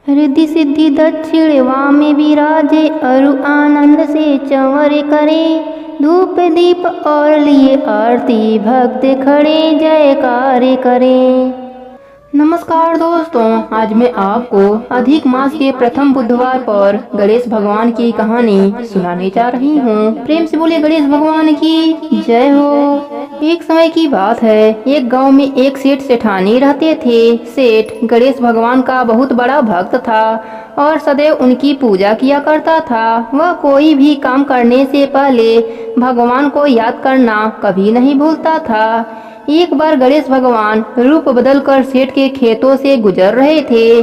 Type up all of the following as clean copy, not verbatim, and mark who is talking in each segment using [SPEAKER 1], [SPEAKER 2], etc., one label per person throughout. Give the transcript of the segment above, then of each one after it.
[SPEAKER 1] रिद्धि सिद्धि दक्षिण वामे विराजे, अरु आनंद से चंवर करे। धूप दीप और लिए आरती, भक्त खड़े जयकार करे। नमस्कार दोस्तों, आज मैं आपको अधिक मास के प्रथम बुधवार पर गणेश भगवान की कहानी सुनाने जा रही हूँ। प्रेम से बोले गणेश भगवान की जय हो। एक समय की बात है, एक गांव में एक सेठ सेठानी रहते थे। सेठ गणेश भगवान का बहुत बड़ा भक्त था और सदैव उनकी पूजा किया करता था। वह कोई भी काम करने से पहले भगवान को याद करना कभी नहीं भूलता था। एक बार गणेश भगवान रूप बदलकर सेठ के खेतों से गुजर रहे थे।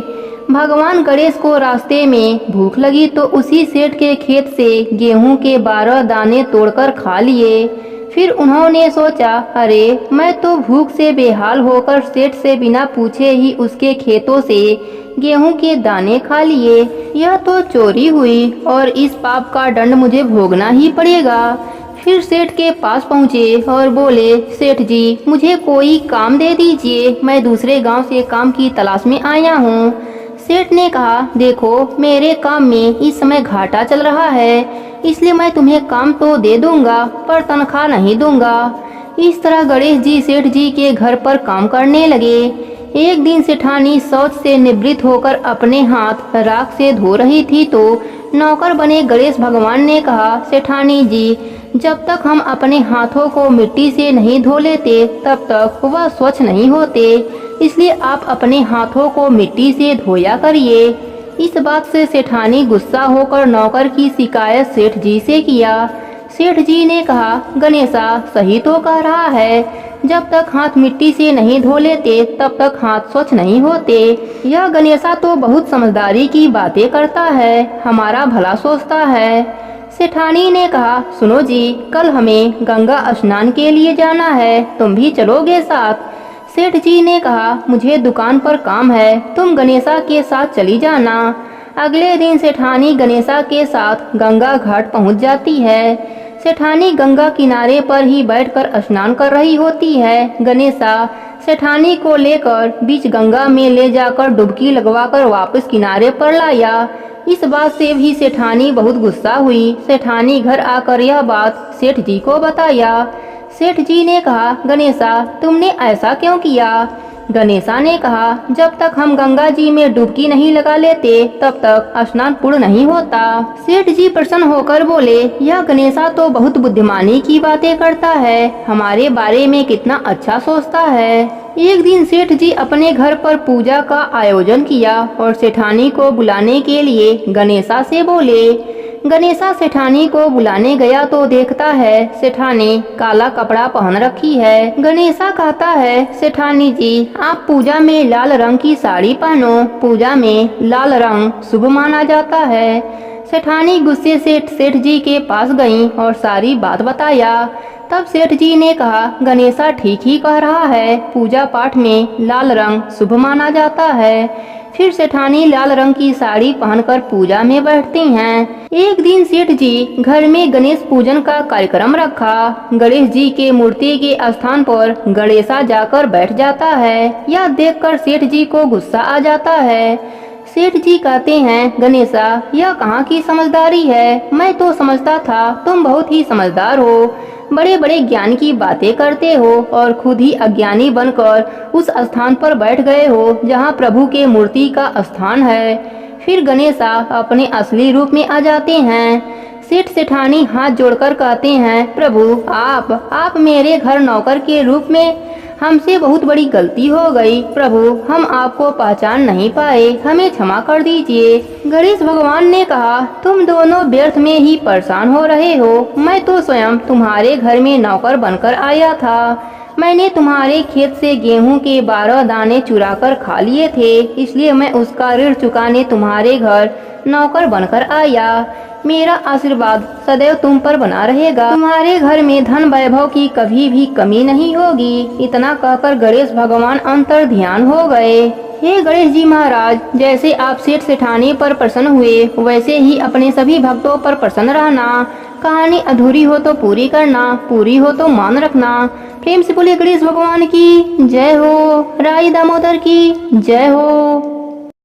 [SPEAKER 1] भगवान गणेश को रास्ते में भूख लगी तो उसी सेठ के खेत से गेहूं के 12 दाने तोड़कर खा लिए। फिर उन्होंने सोचा, अरे मैं तो भूख से बेहाल होकर सेठ से बिना पूछे ही उसके खेतों से गेहूं के दाने खा लिए। यह तो चोरी हुई और इस पाप का दंड मुझे भोगना ही पड़ेगा। फिर सेठ के पास पहुँचे और बोले, सेठ जी मुझे कोई काम दे दीजिए, मैं दूसरे गांव से काम की तलाश में आया हूँ। सेठ ने कहा, देखो मेरे काम में इस समय घाटा चल रहा है, इसलिए मैं तुम्हें काम तो दे दूंगा पर तनख्वाह नहीं दूंगा। इस तरह गणेश जी सेठ जी के घर पर काम करने लगे। एक दिन सेठानी शौच से निवृत्त होकर अपने हाथ राख से धो रही थी तो नौकर बने गणेश भगवान ने कहा, सेठानी जी जब तक हम अपने हाथों को मिट्टी से नहीं धो लेते तब तक वह स्वच्छ नहीं होते, इसलिए आप अपने हाथों को मिट्टी से धोया करिए। इस बात से सेठानी गुस्सा होकर नौकर की शिकायत सेठ जी से किया। सेठ जी ने कहा, गणेशा सही तो कह रहा है, जब तक हाथ मिट्टी से नहीं धो लेते तब तक हाथ स्वच्छ नहीं होते। यह गणेशा तो बहुत समझदारी की बातें करता है, हमारा भला सोचता है। सेठानी ने कहा, सुनो जी कल हमें गंगा स्नान के लिए जाना है, तुम भी चलोगे साथ? सेठ जी ने कहा, मुझे दुकान पर काम है, तुम गणेशा के साथ चली जाना। अगले दिन सेठानी गणेशा के साथ गंगा घाट पहुंच जाती है। सेठानी गंगा किनारे पर ही बैठकर स्नान कर रही होती है। गणेशा सेठानी को लेकर बीच गंगा में ले जाकर डुबकी लगवाकर वापस किनारे पर लाया। इस बात से भी सेठानी बहुत गुस्सा हुई। सेठानी घर आकर यह बात सेठ जी को बताया। सेठ जी ने कहा, गणेशा तुमने ऐसा क्यों किया? गणेशा ने कहा, जब तक हम गंगा जी में डुबकी नहीं लगा लेते तब तक स्नान पूर्ण नहीं होता। सेठ जी प्रसन्न होकर बोले, यह गणेशा तो बहुत बुद्धिमानी की बातें करता है, हमारे बारे में कितना अच्छा सोचता है। एक दिन सेठ जी अपने घर पर पूजा का आयोजन किया और सेठानी को बुलाने के लिए गणेशा से बोले। गणेशा सेठानी को बुलाने गया तो देखता है सेठानी काला कपड़ा पहन रखी है। गणेशा कहता है, सेठानी जी आप पूजा में लाल रंग की साड़ी पहनो, पूजा में लाल रंग शुभ माना जाता है। सेठानी गुस्से से सेठ जी के पास गई और सारी बात बताया। तब सेठ जी ने कहा, गणेशा ठीक ही कह रहा है, पूजा पाठ में लाल रंग शुभ माना जाता है। फिर सेठानी लाल रंग की साड़ी पहनकर पूजा में बैठती हैं। एक दिन सेठ जी घर में गणेश पूजन का कार्यक्रम रखा। गणेश जी के मूर्ति के स्थान पर गणेशा जाकर बैठ जाता है। यह देखकर सेठ जी को गुस्सा आ जाता है। सेठ जी कहते हैं, गणेशा यह कहाँ की समझदारी है, मैं तो समझता था तुम बहुत ही समझदार हो, बड़े बड़े ज्ञान की बातें करते हो और खुद ही अज्ञानी बनकर उस स्थान पर बैठ गए हो जहाँ प्रभु के मूर्ति का स्थान है। फिर गणेशा अपने असली रूप में आ जाते हैं। सेठ सेठानी हाथ जोड़कर कहते हैं, प्रभु आप मेरे घर नौकर के रूप में, हमसे बहुत बड़ी गलती हो गई, प्रभु हम आपको पहचान नहीं पाए, हमें क्षमा कर दीजिए। गणेश भगवान ने कहा, तुम दोनों व्यर्थ में ही परेशान हो रहे हो, मैं तो स्वयं तुम्हारे घर में नौकर बनकर आया था। मैंने तुम्हारे खेत से गेहूं के 12 दाने चुरा कर खा लिए थे, इसलिए मैं उसका ऋण चुकाने तुम्हारे घर नौकर बनकर आया। मेरा आशीर्वाद सदैव तुम पर बना रहेगा, तुम्हारे घर में धन वैभव की कभी भी कमी नहीं होगी। इतना कहकर गणेश भगवान अंतर ध्यान हो गए। हे गणेश जी महाराज, जैसे आप सेठ सेठानी पर प्रसन्न हुए वैसे ही अपने सभी भक्तों पर प्रसन्न रहना। कहानी अधूरी हो तो पूरी करना, पूरी हो तो मान रखना। प्रेम से बोले गणेश भगवान की जय हो, राई दामोदर की जय हो।